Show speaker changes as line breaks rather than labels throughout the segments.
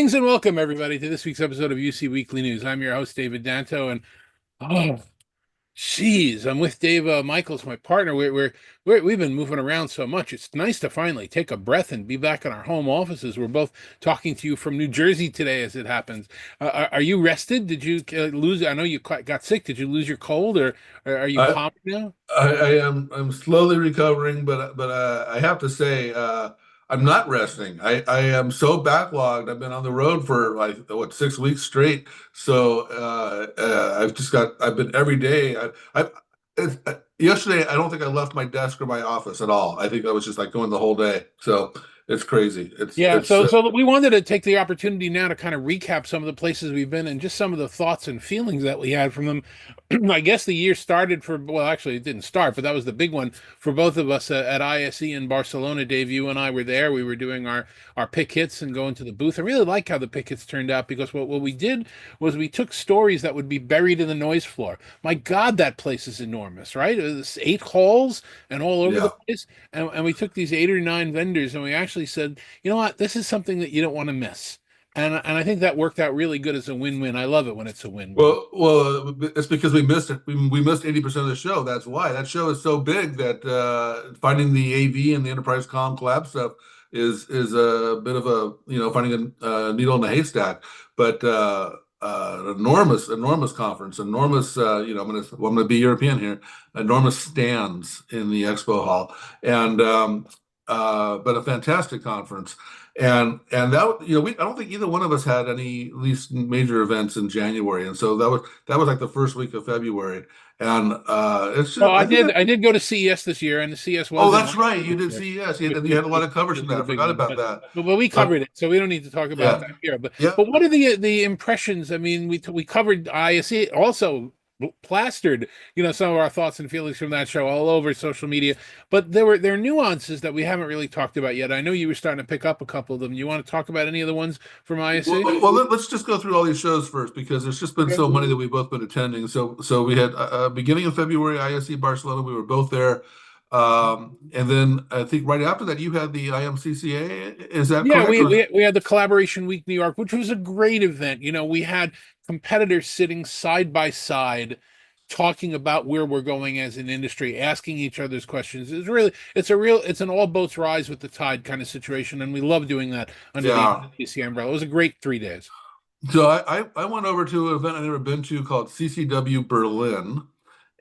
Greetings and welcome, everybody, to this week's episode of UC Weekly News. I'm your host, David Danto, and oh, geez, I'm with Dave Michels, my partner. We've been moving around so much. It's nice to finally take a breath and be back in our home offices. We're both talking to you from New Jersey today, as it happens. Are you rested? Did you lose? I know you got sick. Did you lose your cold, or are you
I,
calm now?
I'm slowly recovering, but I have to say I'm not resting. I am so backlogged. I've been on the road for like what 6 weeks straight. So I've been every day. Yesterday I don't think I left my desk or my office at all. I think I was just like going the whole day. So it's crazy.
Yeah,
It's
so we wanted to take the opportunity now to kind of recap some of the places we've been and just some of the thoughts and feelings that we had from them. I guess the year started well, actually, it didn't start, but that was the big one for both of us at ISE in Barcelona. Dave, you and I were there. We were doing our pick hits and going to the booth. I really like how the pick hits turned out because what we did was we took stories that would be buried in the noise floor. My God, that place is enormous, right? It was 8 halls and all over the
yeah.
place. And we took these 8 or 9 vendors and we actually said, you know what? This is something that you don't want to miss. And I think that worked out really good as a win-win. I love it when it's a win-win.
Well, it's because we missed it. We missed 80% of the show. That's why. That show is so big that finding the AV and the Enterprise Com collab stuff is a bit of a, finding a needle in a haystack. But enormous conference, enormous. I'm gonna be European here. Enormous stands in the expo hall, and but a fantastic conference. And that I don't think either one of us had any at least major events in January, and so that was like the first week of February, and it's
Well,
just
I
I think
did
that.
I did go to CES this year, and the CES
Oh,
was in
that's
Las
right, you
Vegas
did
this year,
CES,
which,
and you
which,
had a lot
which
of coverage
is
from
the
that. I
big
forgot
one.
about
But
that.
but we
But
covered it, so we don't need to talk about
yeah,
that here. But
yeah.
but what are the impressions? I mean, we covered ISE also plastered, some of our thoughts and feelings from that show all over social media. But there are nuances that we haven't really talked about yet. I know you were starting to pick up a couple of them. You want to talk about any of the ones from ISE?
Let's just go through all these shows first because there's just been
Okay.
so many that we've both been attending. So we had beginning of February ISC Barcelona. We were both there, and then I think right after that you had the IMCCA. Is that
Yeah,
correct?
we had the Collaboration Week New York, which was a great event. We had competitors sitting side by side, talking about where we're going as an industry, asking each other's questions. It's an all boats rise with the tide kind of situation, and we love doing that under the
Yeah.
NBC umbrella. It was a great 3 days.
So I went over to an event I've never been to called CCW Berlin,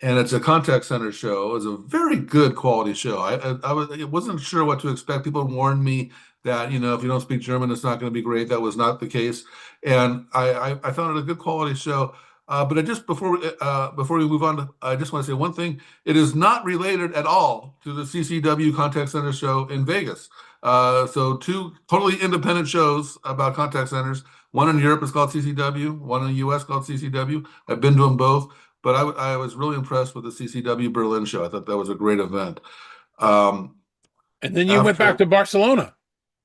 and it's a contact center show. It's a very good quality show. I wasn't sure what to expect. People warned me that if you don't speak German, it's not going to be great. That was not the case, and I found it a good quality show. But before we move on, I just want to say one thing. It is not related at all to the CCW Contact Center show in Vegas. So two totally independent shows about contact centers. One in Europe is called CCW, one in the US called CCW. I've been to them both, but I was really impressed with the CCW Berlin show. I thought that was a great event. Um,
And then you went back
After
to Barcelona.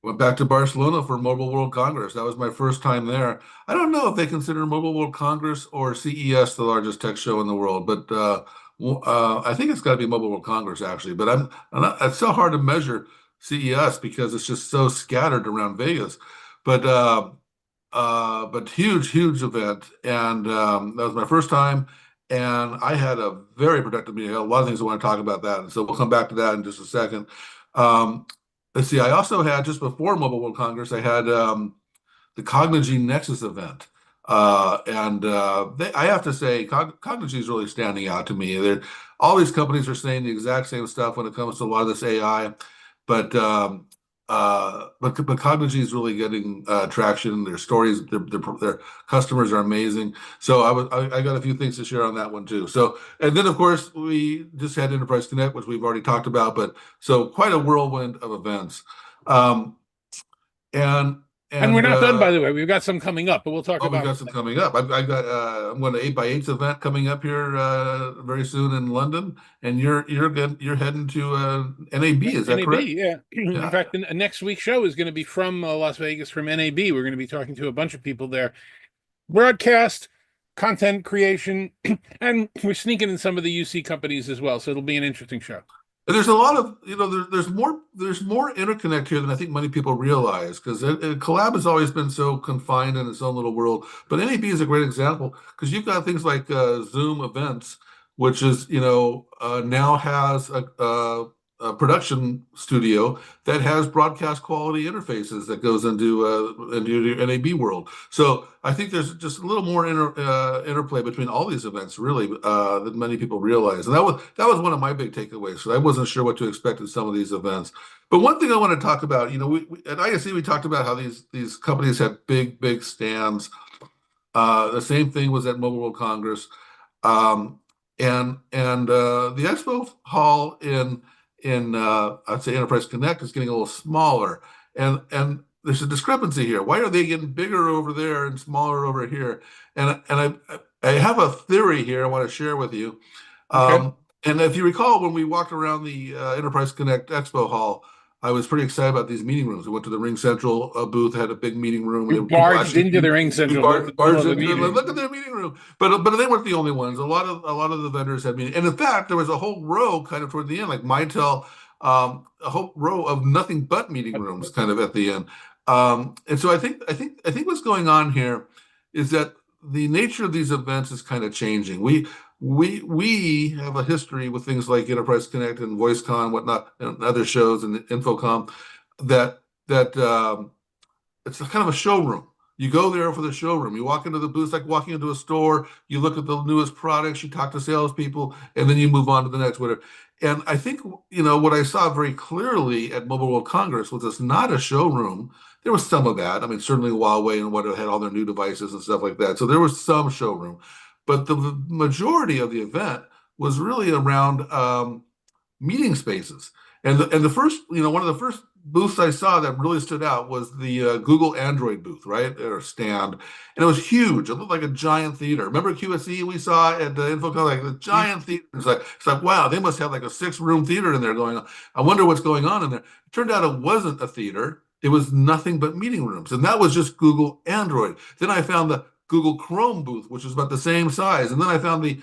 went back to Barcelona for Mobile World Congress. That was my first time there. I don't know if they consider Mobile World Congress or CES the largest tech show in the world, but I think it's got to be Mobile World Congress actually. But I'm not, it's so hard to measure CES because it's just so scattered around Vegas. But huge event, and that was my first time, and I had a very productive meeting. I had a lot of things I want to talk about that, and so we'll come back to that in just a second. Um, let's see. I also had just before Mobile World Congress, I had the Cognigy Nexus event. I have to say, Cognigy is really standing out to me. All these companies are saying the exact same stuff when it comes to a lot of this AI, but Cognigy is really getting traction. Their stories, their customers are amazing. So I got a few things to share on that one too. So and then of course we just had Enterprise Connect, which we've already talked about, but so quite a whirlwind of events. Um, and
And we're
and
not done, by the way. We've got some coming up, but we'll talk
Oh, we've
about
got some coming up. I've got I'm going to 8x8's event coming up here very soon in London, and you're heading to NAB. Is that correct?
NAB, yeah. In
Yeah.
fact, the next week's show is going to be from Las Vegas, from NAB. We're going to be talking to a bunch of people there. Broadcast, content creation, and we're sneaking in some of the UC companies as well. So it'll be an interesting show.
And there's a lot of, there's more interconnect here than I think many people realize because collab has always been so confined in its own little world. But NAB is a great example because you've got things like Zoom events, which is, now has a production studio that has broadcast quality interfaces that goes into your NAB world. So I think there's just a little more interplay between all these events, really, than many people realize. And that was one of my big takeaways. So I wasn't sure what to expect in some of these events. But one thing I want to talk about, at ISE we talked about how these companies have big stands. The same thing was at Mobile World Congress. Um, and the expo hall in I'd say Enterprise Connect is getting a little smaller, and there's a discrepancy here. Why are they getting bigger over there and smaller over here? And I have a theory here I want to share with you.
Okay.
And if you recall, when we walked around the Enterprise Connect Expo Hall, I was pretty excited about these meeting rooms. We went to the Ring Central booth, had a big meeting room.
You
There were people
barged
actually
into the Ring
we
Central booth in the middle
barged
of the
into it, like,
meeting.
look at their meeting room. But they weren't the only ones. A lot of the vendors had meetings, and in fact, there was a whole row kind of toward the end, like Mitel, a whole row of nothing but meeting rooms, kind of at the end. And so I think what's going on here is that the nature of these events is kind of changing. We have a history with things like Enterprise Connect and VoiceCon and whatnot, and other shows and Infocom that it's kind of a showroom. You go there for the showroom. You walk into the booth like walking into a store. You look at the newest products. You talk to salespeople, and then you move on to the next whatever. And I think what I saw very clearly at Mobile World Congress was it's not a showroom. There was some of that. I mean, certainly Huawei and what had all their new devices and stuff like that. So there was some showroom, but the majority of the event was really around meeting spaces. And the first, one of the first booths I saw that really stood out was the Google Android booth, right, or stand, and it was huge. It looked like a giant theater. Remember QSE we saw at the InfoCon, like the giant theater. It's like wow, they must have like a six-room theater in there going on. I wonder what's going on in there. It turned out it wasn't a theater. It was nothing but meeting rooms, and that was just Google Android. Then I found the Google Chrome booth, which was about the same size, and then I found the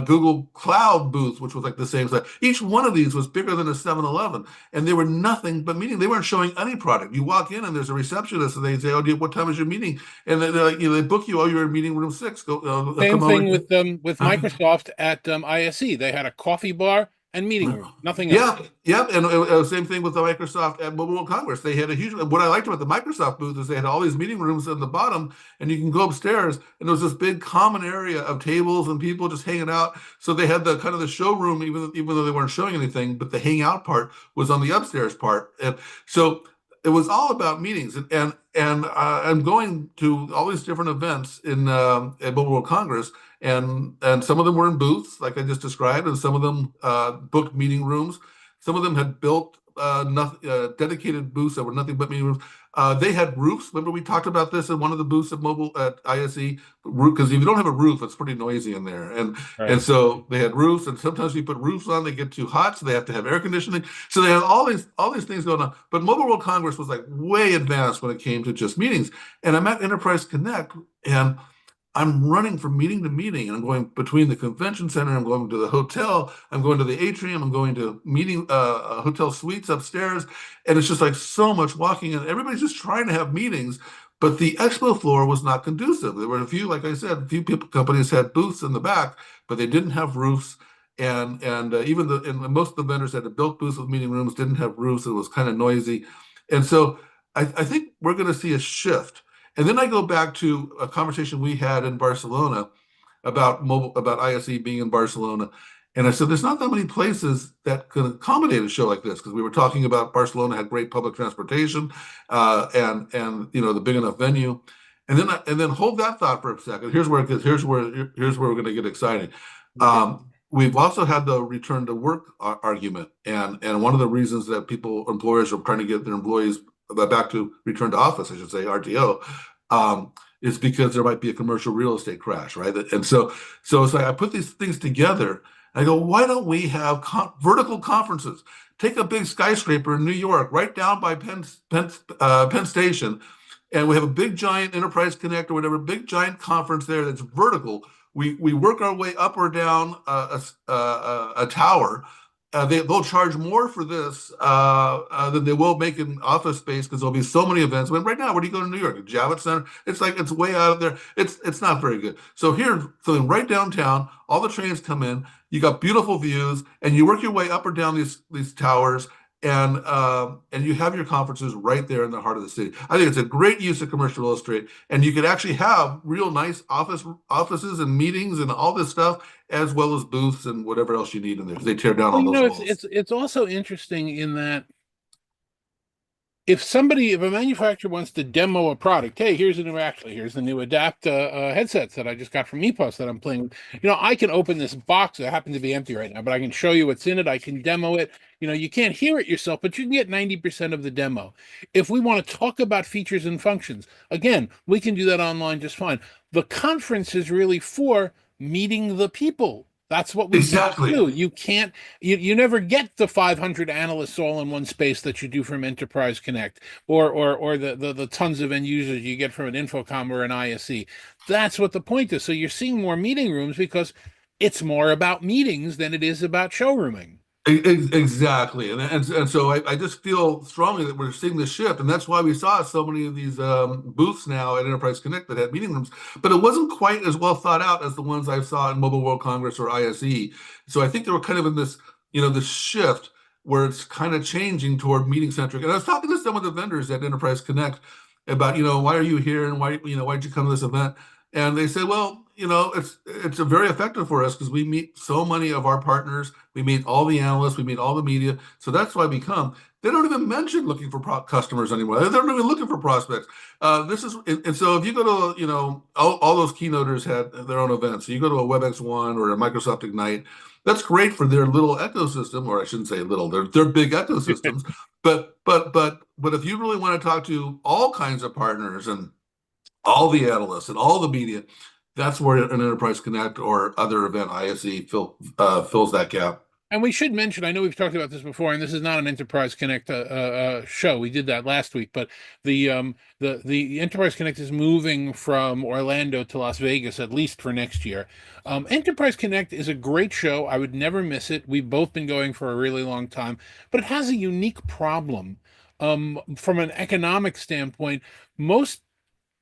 Google Cloud booth, which was like the same size. Each one of these was bigger than a 7-Eleven, and they were nothing but meeting. They weren't showing any product. You walk in and there's a receptionist, and they say, "Oh, what time is your meeting?" And they're like, they book you. "Oh, you're in meeting room 6. Go,
Same
come over
thing
here."
with Microsoft at ISE. They had a coffee bar and meeting room, nothing else.
Yeah, yeah, and same thing with the Microsoft at Mobile World Congress. They had a huge. What I liked about the Microsoft booth is they had all these meeting rooms in the bottom, and you can go upstairs, and there was this big common area of tables and people just hanging out. So they had the kind of the showroom, even though they weren't showing anything, but the hangout part was on the upstairs part, and so it was all about meetings. And I'm going to all these different events at Mobile World Congress, and some of them were in booths, like I just described, and some of them booked meeting rooms. Some of them had built dedicated booths that were nothing but meeting rooms. They had roofs. Remember, we talked about this in one of the booths at ISE, because if you don't have a roof, it's pretty noisy in there. And
Right.
so they had roofs, and sometimes you put roofs on, they get too hot, so they have to have air conditioning. So they had all these things going on. But Mobile World Congress was like way advanced when it came to just meetings. And I'm at Enterprise Connect, and I'm running from meeting to meeting, and I'm going between the convention center. I'm going to the hotel. I'm going to the atrium. I'm going to meeting hotel suites upstairs, and it's just like so much walking, and everybody's just trying to have meetings. But the expo floor was not conducive. There were a few, like I said, a few people, companies had booths in the back, but they didn't have roofs. And most of the vendors that had built booths with meeting rooms didn't have roofs. It was kind of noisy, and so I think we're going to see a shift. And then I go back to a conversation we had in Barcelona about ISE being in Barcelona. And I said, there's not that many places that can accommodate a show like this, because we were talking about Barcelona had great public transportation, and the big enough venue. And then hold that thought for a second. Here's where we're going to get exciting.
Okay.
We've also had the return to work argument, and one of the reasons that employers are trying to get their employees back to return to office, I should say, RTO, is because there might be a commercial real estate crash, right? And so it's like I put these things together. And I go, why don't we have vertical conferences? Take a big skyscraper in New York, right down by Penn Station, and we have a big giant Enterprise Connect or whatever, big giant conference there that's vertical. We work our way up or down a tower, they'll charge more for this than they will make in office space because there'll be so many events. I mean, right now, where do you go to New York? Javits Center? It's like it's way out of there. It's not very good. So here, so right downtown, all the trains come in. You got beautiful views, and you work your way up or down these towers, and you have your conferences right there in the heart of the city. I think it's a great use of commercial real estate, and you could actually have real nice offices and meetings and all this stuff as well as booths and whatever else you need in there because they tear down
Well,
all
you
those
know,
walls.
it's also interesting in that if a manufacturer wants to demo a product, hey, here's the new Adapt headsets that I just got from EPOS that I'm playing with. I can open this box that happens to be empty right now, but I can show you what's in it. I can demo it. You can't hear it yourself, but you can get 90% of the demo. If we want to talk about features and functions, again, we can do that online just fine. The conference is really for meeting the people. That's what we came to
Exactly.
do. You never get the 500 analysts all in one space that you do from Enterprise Connect or the tons of end users you get from an Infocom or an ISE. That's what the point is. So you're seeing more meeting rooms because it's more about meetings than it is about showrooming.
Exactly. And so I just feel strongly that we're seeing this shift. And that's why we saw so many of these booths now at Enterprise Connect that had meeting rooms. But it wasn't quite as well thought out as the ones I saw in Mobile World Congress or ISE. So I think they were kind of in this shift where it's kind of changing toward meeting centric. And I was talking to some of the vendors at Enterprise Connect about, why are you here and why did you come to this event? And they said, well, it's a very effective for us because we meet so many of our partners. We meet all the analysts, we meet all the media. So that's why we come. They don't even mention looking for customers anymore. They're not even looking for prospects. And so if you go to, all those keynoters had their own events. So you go to a WebEx One or a Microsoft Ignite. That's great for their little ecosystem, or I shouldn't say little. They're big ecosystems. But if you really want to talk to all kinds of partners and all the analysts and all the media, that's where an Enterprise Connect or other event ISE fills that gap.
And we should mention, I know we've talked about this before, and this is not an Enterprise Connect show. We did that last week, but the Enterprise Connect is moving from Orlando to Las Vegas, at least for next year. Enterprise Connect is a great show. I would never miss it. We've both been going for a really long time, but it has a unique problem. From an economic standpoint, most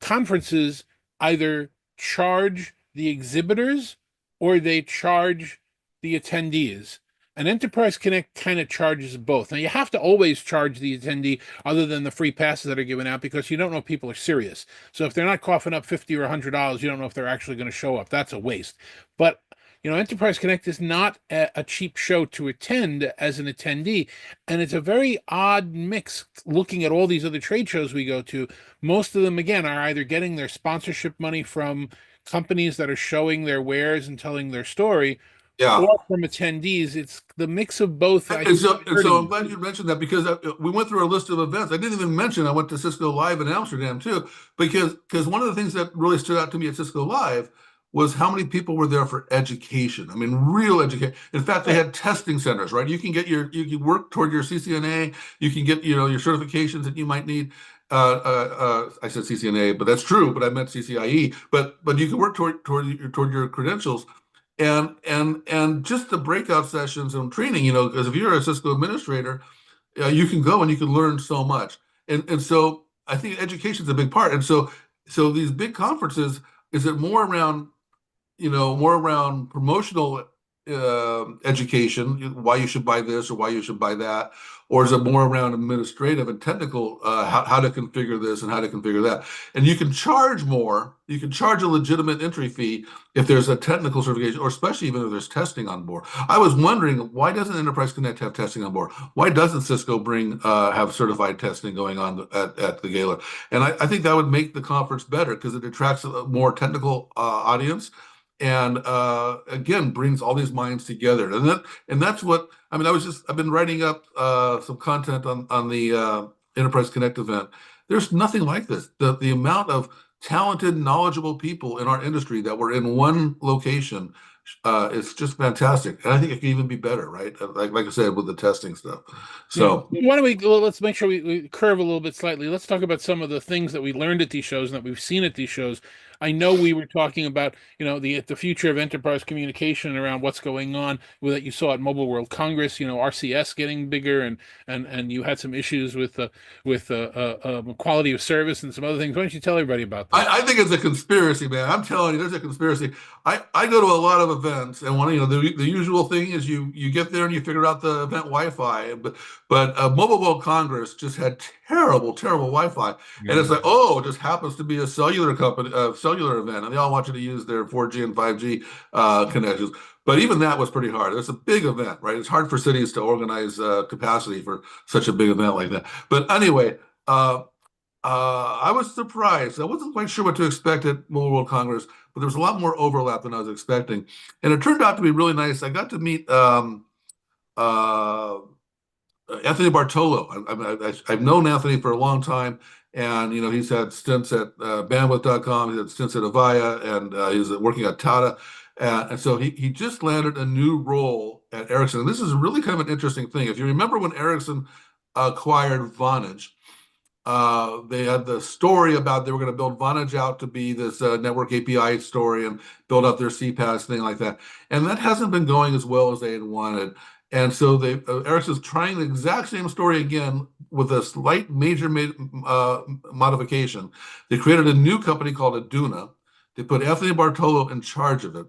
conferences either charge the exhibitors or they charge the attendees. And Enterprise Connect kind of charges both. Now, you have to always charge the attendee other than the free passes that are given out because you don't know if people are serious. So if they're not coughing up 50 or $100, you don't know if they're actually going to show up. That's a waste. But Enterprise Connect is not a cheap show to attend as an attendee. And it's a very odd mix looking at all these other trade shows we go to. Most of them, again, are either getting their sponsorship money from companies that are showing their wares and telling their story,
Yeah.
or from attendees. It's the mix of both, I
And
think,
so,
is
and so I'm
hurting.
glad you mentioned that because we went through a list of events. I didn't even mention I went to Cisco Live in Amsterdam too, because one of the things that really stood out to me at Cisco Live was how many people were there for education. I mean, real education. In fact, they
Right.
had testing centers, right? You can work toward your CCNA, you can get, your certifications that you might need. I said CCNA, but that's true, but I meant CCIE. But you can work toward your credentials and just the breakout sessions and training, because if you're a Cisco administrator, you can go and you can learn so much. And so I think education is a big part. And so these big conferences, is it more around promotional education, why you should buy this or why you should buy that, or is it more around administrative and technical, how to configure this and how to configure that? And you can charge more. You can charge a legitimate entry fee if there's a technical certification, or especially even if there's testing on board. I was wondering, why doesn't Enterprise Connect have testing on board? Why doesn't Cisco have certified testing going on at the gala? And I think that would make the conference better because it attracts a more technical audience and again brings all these minds together. And that's what I mean. I've been writing up some content on the Enterprise Connect event. There's nothing like this. The amount of talented, knowledgeable people in our industry that were in one location It's just fantastic, and I think it can even be better, right? Like I said, with the testing stuff.
Yeah.
So
Why don't we let's make sure we curve a little bit slightly. Let's talk about some of the things that we learned at these shows and that we've seen at these shows. I know we were talking about, the future of enterprise communication around what's going on with that you saw at Mobile World Congress, RCS getting bigger and you had some issues with quality of service and some other things. Why don't you tell everybody about that?
I think it's a conspiracy, man. I'm telling you, there's a conspiracy. I go to a lot of events, and the usual thing is you get there and you figure out the event Wi-Fi. But Mobile World Congress just had terrible Wi-Fi, and it's
Yeah.
like, oh, it just happens to be a cellular company, a cellular event, and they all want you to use their 4G and 5G connections. But even that was pretty hard. It's a big event, right? It's hard for cities to organize capacity for such a big event like that. But anyway. I was surprised. I wasn't quite sure what to expect at Mobile World Congress, but there was a lot more overlap than I was expecting, and it turned out to be really nice. I got to meet uh, Anthony Bartolo. I've known Anthony for a long time, and he's had stints at Bandwidth.com, he's had stints at Avaya, and he's working at Tata, and so he just landed a new role at Ericsson. And this is really kind of an interesting thing. If you remember when Ericsson acquired Vonage. They had the story about they were going to build Vonage out to be this network API story and build up their CPaaS thing like that. And that hasn't been going as well as they had wanted. And so Ericsson's trying the exact same story again with a slight major modification. They created a new company called Aduna. They put Anthony Bartolo in charge of it.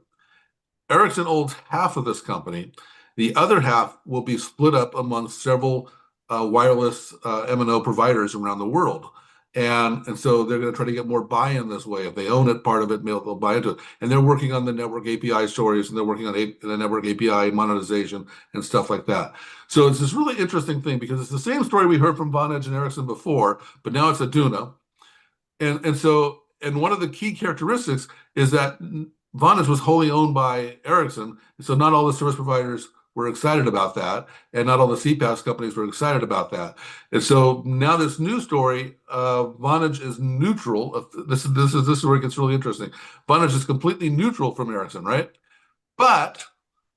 Ericsson owns half of this company. The other half will be split up among several wireless MNO providers around the world. And so they're going to try to get more buy-in this way. If they own it, part of it, they'll buy into it. And they're working on the network API stories, and they're working on the network API monetization and stuff like that. So it's this really interesting thing because it's the same story we heard from Vonage and Ericsson before, but now it's Aduna. And one of the key characteristics is that Vonage was wholly owned by Ericsson, so not all the service providers were excited about that, and not all the CPaaS companies were excited about that. And so now this new story, Vonage is neutral. This is where it gets really interesting. Vonage is completely neutral from Ericsson, right? But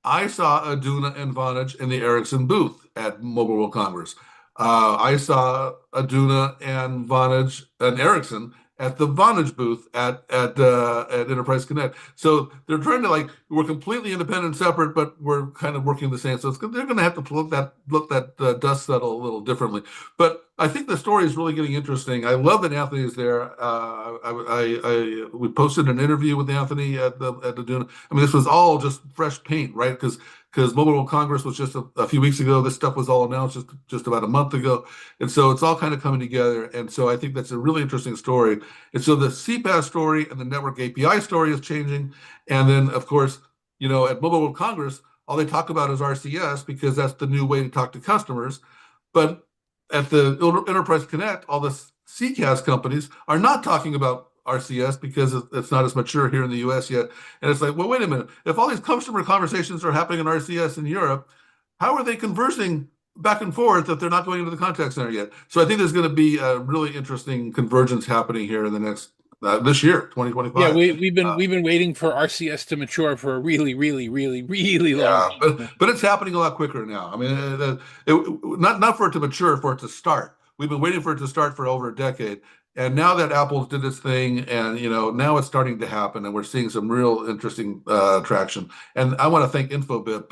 I saw Aduna and Vonage in the Ericsson booth at Mobile World Congress. I saw Aduna and Vonage and Ericsson at the Vonage booth at Enterprise Connect. So they're trying to we're completely independent and separate, but we're kind of working the same. So they're going to have to let that dust settle a little differently. But I think the story is really getting interesting. I love that Anthony is there. We posted an interview with Anthony at the Duna. I mean, this was all just fresh paint, right? Because Mobile World Congress was just a few weeks ago. This stuff was all announced just about a month ago. And so it's all kind of coming together. And so I think that's a really interesting story. And so the CPaaS story and the network API story is changing. And then, of course, at Mobile World Congress, all they talk about is RCS because that's the new way to talk to customers. But at the Enterprise Connect, all the CCaaS companies are not talking about RCS because it's not as mature here in the US yet. And it's like, well, wait a minute. If all these customer conversations are happening in RCS in Europe, how are they conversing back and forth if they're not going into the contact center yet? So I think there's going to be a really interesting convergence happening here in the next this year,
Yeah,
2025.
we've been waiting for RCS to mature for a really, really, really, really long
Yeah, but
time.
but it's happening a lot quicker now. I mean, not for it to mature, for it to start. We've been waiting for it to start for over a decade, and now that Apple did its thing, and now it's starting to happen, and we're seeing some real interesting traction. And I want to thank Infobip.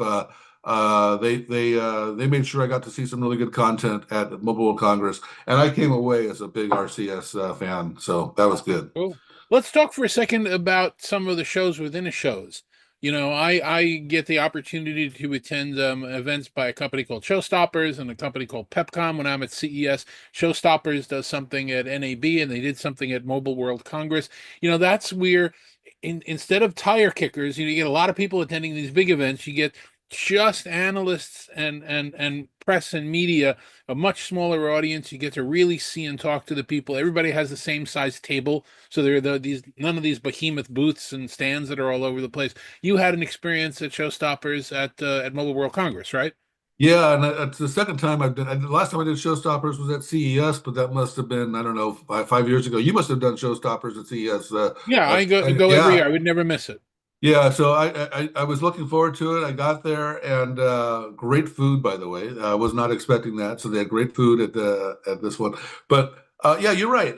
They made sure I got to see some really good content at Mobile World Congress, and I came away as a big RCS fan, so that was good.
Cool. Let's talk for a second about some of the shows within the shows. I get the opportunity to attend events by a company called Showstoppers and a company called Pepcom when I'm at CES. Showstoppers does something at NAB and they did something at Mobile World Congress. That's where instead of tire kickers, you get a lot of people attending these big events. You get just analysts and press and media, a much smaller audience. You get to really see and talk to the people. Everybody has the same size table, so there are these none of these behemoth booths and stands that are all over the place. You had an experience at Showstoppers at Mobile World Congress, right?
Yeah, and it's the second time I've done. The last time I did Showstoppers was at CES, but that must have been, I don't know, 5 years ago. You must have done Showstoppers at CES.
Yeah, I go every
Yeah,
year. I would never miss it.
Yeah, so I was looking forward to it. I got there and great food, by the way. I was not expecting that. So they had great food at this one. But yeah, you're right.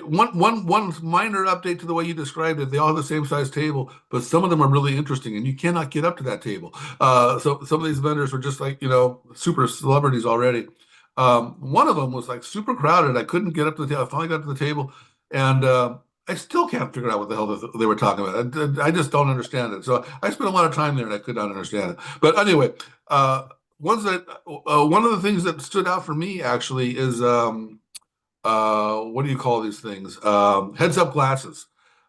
One minor update to the way you described it. They all have the same size table, but some of them are really interesting, and you cannot get up to that table. So some of these vendors were just like, super celebrities already. One of them was like super crowded. I couldn't get up to the table. I finally got to the table, and I still can't figure out what the hell they were talking about. I just don't understand it. So I spent a lot of time there and I could not understand it. But anyway, one of the things that stood out for me actually is what do you call these things? Heads up glasses.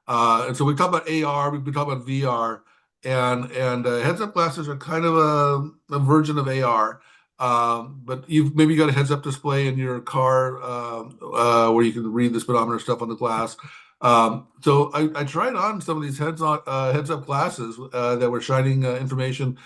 And so we talk about AR, we talk about VR, and heads up glasses are kind of a version of AR. But you've maybe got a heads up display in your car where you can read the speedometer stuff on the glass. So I tried on some of these heads up glasses that were shining information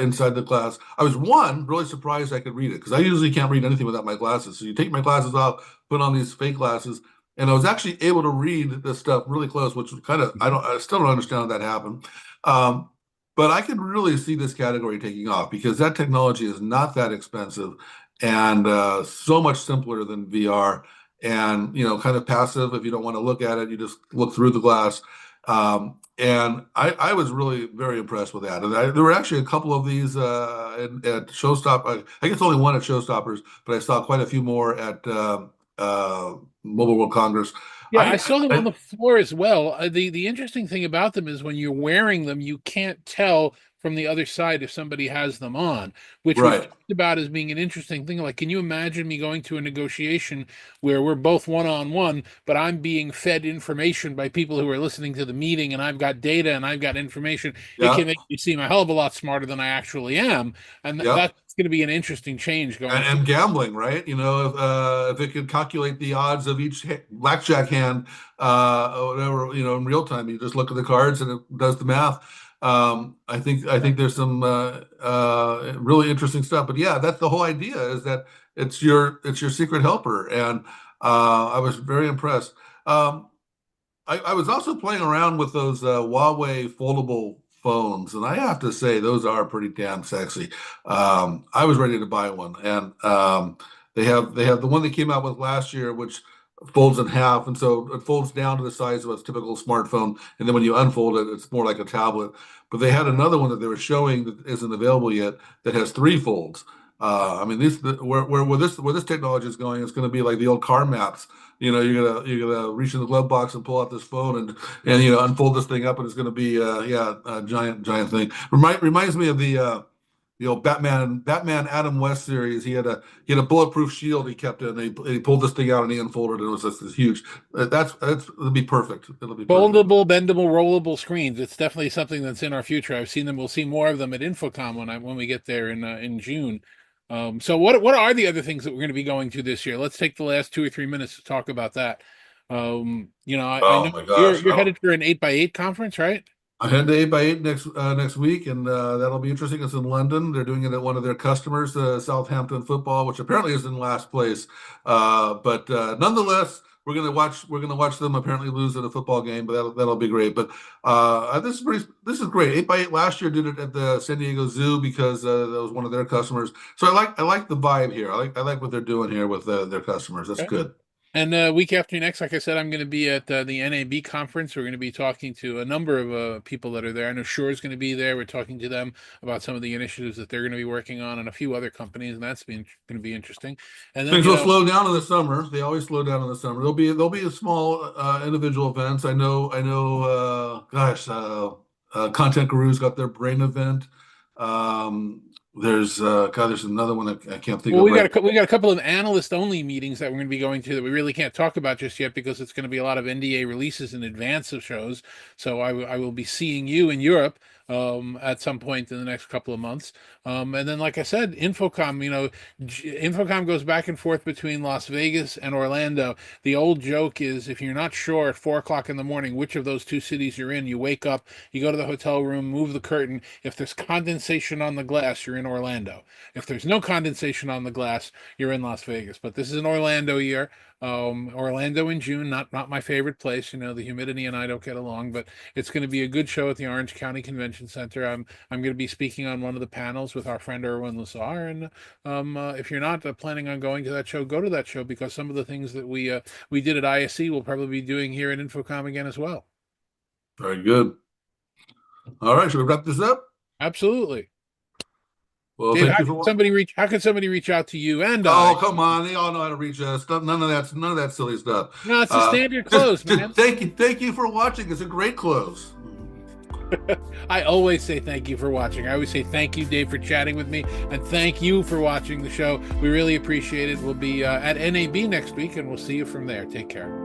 inside the glass. I was really surprised I could read it because I usually can't read anything without my glasses. So you take my glasses off, put on these fake glasses, and I was actually able to read this stuff really close, which was kind of I still don't understand how that happened. Um, but I could really see this category taking off because that technology is not that expensive and so much simpler than VR and kind of passive. If you don't want to look at it, you just look through the glass. And I was really very impressed with that. And there were actually a couple of these at Showstop. I guess only one at Showstoppers, but I saw quite a few more at Mobile World Congress.
Yeah, I saw them on
I
the floor as well. The interesting thing about them is when you're wearing them, you can't tell from the other side if somebody has them on, which was
right.
talked about as being an interesting thing. Like, can you imagine me going to a negotiation where we're both one on one, but I'm being fed information by people who are listening to the meeting, and I've got data and I've got information? It
Yeah.
can make me seem a hell of a lot smarter than I actually am, and
Yep.
that's going to be an interesting change going
And
forward.
gambling, right? If it could calculate the odds of each blackjack hand, or whatever, in real time, you just look at the cards and it does the math. I think there's some really interesting stuff. But yeah, that's the whole idea is that it's your secret helper, and I was very impressed. Um, I was also playing around with those Huawei foldable phones, and I have to say those are pretty damn sexy. I was ready to buy one, and they have the one they came out with last year, which folds in half, and so it folds down to the size of a typical smartphone, and then when you unfold it, it's more like a tablet. But they had another one that they were showing that isn't available yet that has three folds. I mean, where this technology is going, it's going to be like the old car maps. You're gonna reach in the glove box and pull out this phone and unfold this thing up, and it's gonna be yeah, a giant thing. Reminds me of the old Batman Adam West series. He had a bulletproof shield he kept in. And he pulled this thing out and he unfolded it. It was just this huge. It'll be perfect. It'll be perfect.
Foldable, bendable, rollable screens. It's definitely something that's in our future. I've seen them. We'll see more of them at Infocom when we get there in June. So what are the other things that we're going to be going to this year? Let's take the last 2 or 3 minutes to talk about that. I
Oh
know
my
you're
gosh!
you're headed for an 8x8 conference, right?
I head to 8x8 next week, and that'll be interesting. It's in London. They're doing it at one of their customers, Southampton Football, which apparently is in last place. But nonetheless, we're gonna watch them apparently lose at a football game, but that'll be great. But this is great. 8x8 last year did it at the San Diego Zoo because that was one of their customers. So I like the vibe here. I like what they're doing here with their customers. That's good.
And week after next, like I said, I'm going to be at the NAB conference. We're going to be talking to a number of people that are there. I know Shure is going to be there. We're talking to them about some of the initiatives that they're going to be working on, and a few other companies, and that's going to be interesting. And then
Things will slow down in the summer. They always slow down in the summer. There'll be a small individual events. I know. Gosh, Content Gurus got their brain event. There's another one that I can't think
well,
of right.
we got a couple of analyst only meetings that we're going to be going to that we really can't talk about just yet because it's going to be a lot of NDA releases in advance of shows. So I will be seeing you in Europe at some point in the next couple of months. And then, like I said, Infocom. Infocom goes back and forth between Las Vegas and Orlando. The old joke is if you're not sure at 4 o'clock in the morning which of those two cities you're in, you wake up, you go to the hotel room, move the curtain. If there's condensation on the glass, you're in in Orlando. If there's no condensation on the glass, you're in Las Vegas. But this is an Orlando year. Orlando in June, not my favorite place. You know, the humidity and I don't get along, but it's going to be a good show at the Orange County Convention Center. I'm going to be speaking on one of the panels with our friend Erwin Lazar. And if you're not planning on going to that show, go to that show, because some of the things that we did at ISC we'll probably be doing here at Infocom again as well.
Very good. All right, should we wrap this up?
Absolutely.
Well,
Dave,
thank you for watching.
how can somebody reach out to you and
Oh,
I?
come on. They all know how to reach us. None of that silly stuff.
No, it's a standard close, man.
Thank you for watching. It's a great close.
I always say thank you for watching. I always say thank you, Dave, for chatting with me, and thank you for watching the show. We really appreciate it. We'll be at NAB next week, and we'll see you from there. Take care.